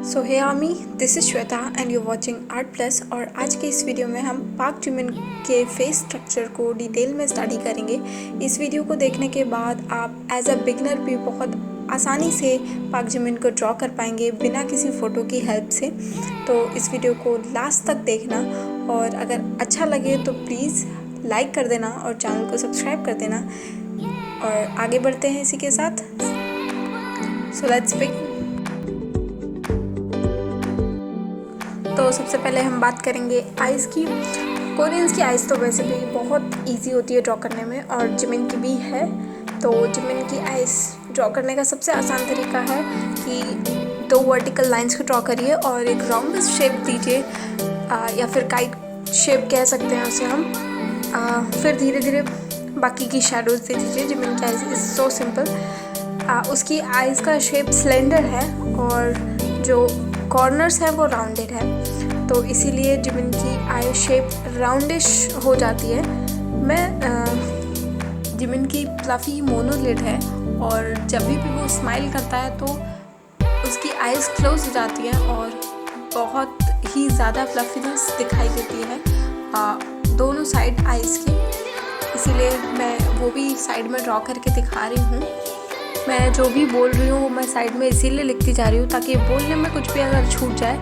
सो हे आमी, this is Shweta and you watching art plus. और आज के इस वीडियो में हम पाक जिमिन के फेस स्ट्रक्चर को डिटेल में स्टडी करेंगे। इस वीडियो को देखने के बाद आप एज अ बिगनर भी बहुत आसानी से पाक जिमिन को ड्रॉ कर पाएंगे बिना किसी फ़ोटो की हेल्प से। तो इस वीडियो को लास्ट तक देखना और अगर अच्छा लगे तो प्लीज़ लाइक कर देना और चैनल को सब्सक्राइब कर देना। और आगे बढ़ते हैं इसी के साथ। So let's begin. तो सबसे पहले हम बात करेंगे आइज़ की। कोरियंस की आइज़ तो वैसे भी बहुत इजी होती है ड्रॉ करने में और जिमिन की भी है। तो जिमिन की आइज़ ड्रॉ करने का सबसे आसान तरीका है कि दो वर्टिकल लाइंस को ड्रॉ करिए और एक राउंड शेप दीजिए या फिर काइट शेप कह सकते हैं उसे हम। फिर धीरे धीरे बाकी की शेडोज़ दे दीजिए। जिमिन की आइज़ इज़ सो सिंपल। उसकी आइज़ का शेप सिलेंडर है और जो कॉर्नर्स है वो राउंडेड है, तो इसीलिए जिमिन की आई शेप राउंडिश हो जाती है। जिमिन की फ्लफ़ी मोनोलिड है और जब भी वो स्माइल करता है तो उसकी आइज़ क्लोज हो जाती है और बहुत ही ज़्यादा फ्लफीनेस दिखाई देती है दोनों साइड आइज़ की। इसीलिए मैं वो भी साइड में ड्रॉ करके दिखा रही हूँ। मैं जो भी बोल रही हूँ वो मैं साइड में इसीलिए लिखती जा रही हूँ ताकि बोलने में कुछ भी अगर छूट जाए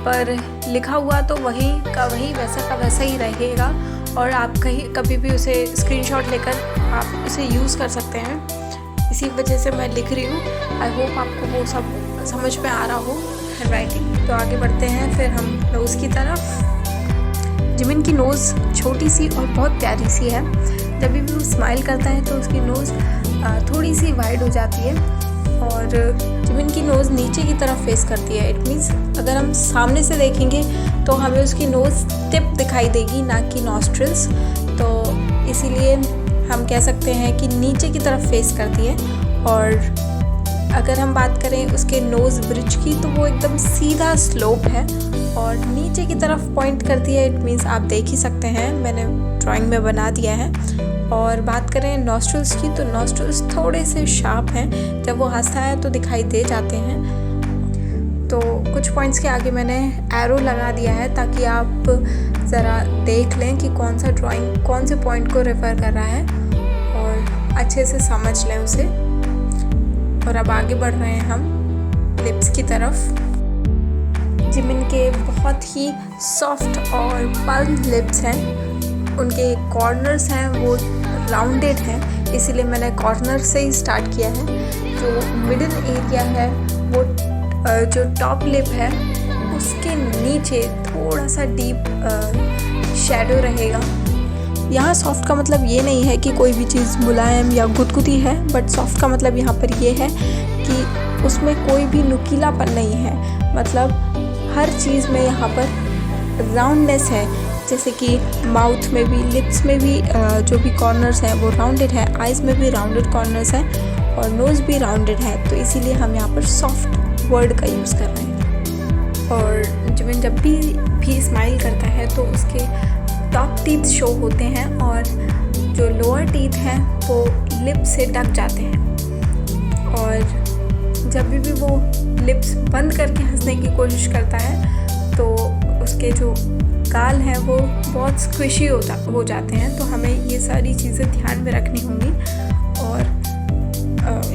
पर लिखा हुआ तो वही का वही वैसा का वैसा ही रहेगा और आप कभी भी उसे स्क्रीनशॉट लेकर आप उसे यूज़ कर सकते हैं। इसी वजह से मैं लिख रही हूँ। आई होप आपको वो सब समझ में आ रहा हो हैंड राइटिंग। तो आगे बढ़ते हैं फिर हम नोज़ की तरफ। जिमिन की नोज़ छोटी सी और बहुत प्यारी सी है। जब भी वो स्माइल करता है तो उसकी नोज़ थोड़ी सी वाइड हो जाती है और जिमिन की नोज़ नीचे की तरफ फेस करती है। इट मीन्स अगर हम सामने से देखेंगे तो हमें उसकी नोज़ टिप दिखाई देगी, ना कि नॉस्ट्रिल्स। तो इसीलिए हम कह सकते हैं कि नीचे की तरफ फेस करती है। और अगर हम बात करें उसके नोज़ ब्रिज की तो वो एकदम सीधा स्लोप है और नीचे की तरफ पॉइंट करती है। इट मीन्स आप देख ही सकते हैं, मैंने ड्राइंग में बना दिया है। और बात करें नॉस्ट्रल्स की तो नॉस्ट्रल्स थोड़े से शार्प हैं, जब वो हंसता है तो दिखाई दे जाते हैं। तो कुछ पॉइंट्स के आगे मैंने एरो लगा दिया है ताकि आप ज़रा देख लें कि कौन सा ड्राइंग कौन से पॉइंट को रेफ़र कर रहा है और अच्छे से समझ लें उसे। और अब आगे बढ़ रहे हैं हम लिप्स की तरफ। जिमिन के बहुत ही सॉफ्ट और पल्म लिप्स हैं। उनके कॉर्नर्स हैं वो राउंडेड हैं, इसीलिए मैंने कॉर्नर से ही स्टार्ट किया है। जो मिडिल एरिया है वो जो टॉप लिप है उसके नीचे थोड़ा सा डीप शेडो रहेगा। यहाँ सॉफ्ट का मतलब ये नहीं है कि कोई भी चीज़ मुलायम या गुदगुदी है, बट सॉफ्ट का मतलब यहाँ पर ये है कि उसमें कोई भी नुकीलापन नहीं है। मतलब हर चीज़ में यहाँ पर राउंडनेस है, जैसे कि माउथ में भी, लिप्स में भी जो भी कॉर्नर्स हैं वो राउंडेड है, आइज़ में भी राउंडेड कॉर्नर्स हैं और नोज़ भी राउंडेड है। तो इसीलिए हम यहाँ पर सॉफ्ट वर्ड का यूज़ कर रहे हैं। और जिमिन जब भी स्माइल करता है तो उसके टॉप टीथ शो होते हैं और जो लोअर टीथ हैं वो लिप से ढक जाते हैं। और जब भी वो लिप्स बंद करके हंसने की कोशिश करता है तो उसके जो गाल हैं वो बहुत स्क्विशी हो जाते हैं। तो हमें ये सारी चीज़ें ध्यान में रखनी होंगी। और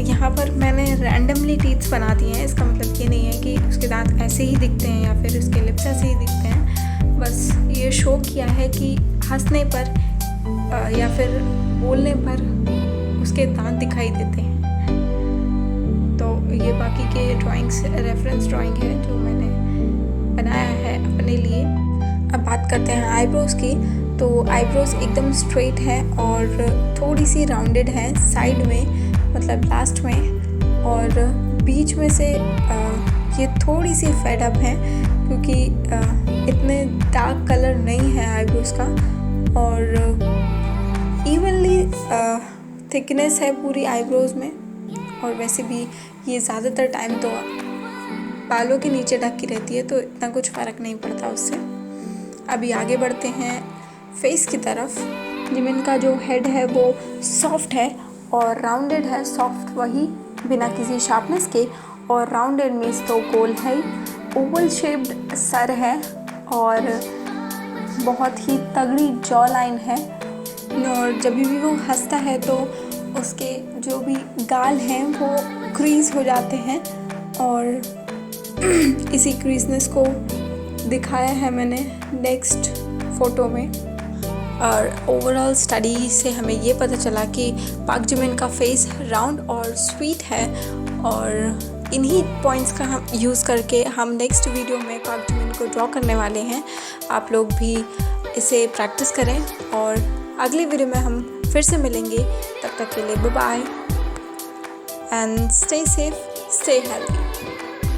यहाँ पर मैंने रैंडमली टीथ्स बना दिए हैं। इसका मतलब ये नहीं है कि उसके दांत ऐसे ही दिखते हैं या फिर उसके लिप्स ऐसे ही दिखते हैं। बस ये शो किया है कि हंसने पर या फिर बोलने पर उसके दांत दिखाई देते हैं। तो ये बाकी के ड्राइंग्स रेफरेंस ड्राइंग है जो मैंने बनाया है अपने लिए। अब बात करते हैं आईब्रोज़ की। तो आईब्रोज़ एकदम स्ट्रेट है और थोड़ी सी राउंडेड है साइड में, मतलब लास्ट में, और बीच में से ये थोड़ी सी फेड अप है क्योंकि इतने डार्क कलर नहीं है आईब्रोज़ का और इवनली थिकनेस है पूरी आईब्रोज़ में। और वैसे भी ये ज़्यादातर टाइम तो बालों के नीचे ढक की रहती है तो इतना कुछ फ़र्क नहीं पड़ता उससे। अभी आगे बढ़ते हैं फेस की तरफ। जिमिन का जो हेड है वो सॉफ्ट है और राउंडेड है। सॉफ्ट वही बिना किसी शार्पनेस के, और राउंडेड मीन्स तो गोल है ही। ओवल शेप्ड सर है और बहुत ही तगड़ी जॉ लाइन है, और जब भी वो हंसता है तो उसके जो भी गाल हैं वो क्रीज हो जाते हैं, और इसी क्रीजनेस को दिखाया है मैंने नेक्स्ट फ़ोटो में। और ओवरऑल स्टडी से हमें ये पता चला कि पाक जिमिन का फेस राउंड और स्वीट है, और इन्हीं पॉइंट्स का हम यूज़ करके हम नेक्स्ट वीडियो में पाक जिमिन को ड्रॉ करने वाले हैं। आप लोग भी इसे प्रैक्टिस करें, और अगली वीडियो में हम फिर से मिलेंगे। तब तक के लिए bye bye and stay safe, stay healthy.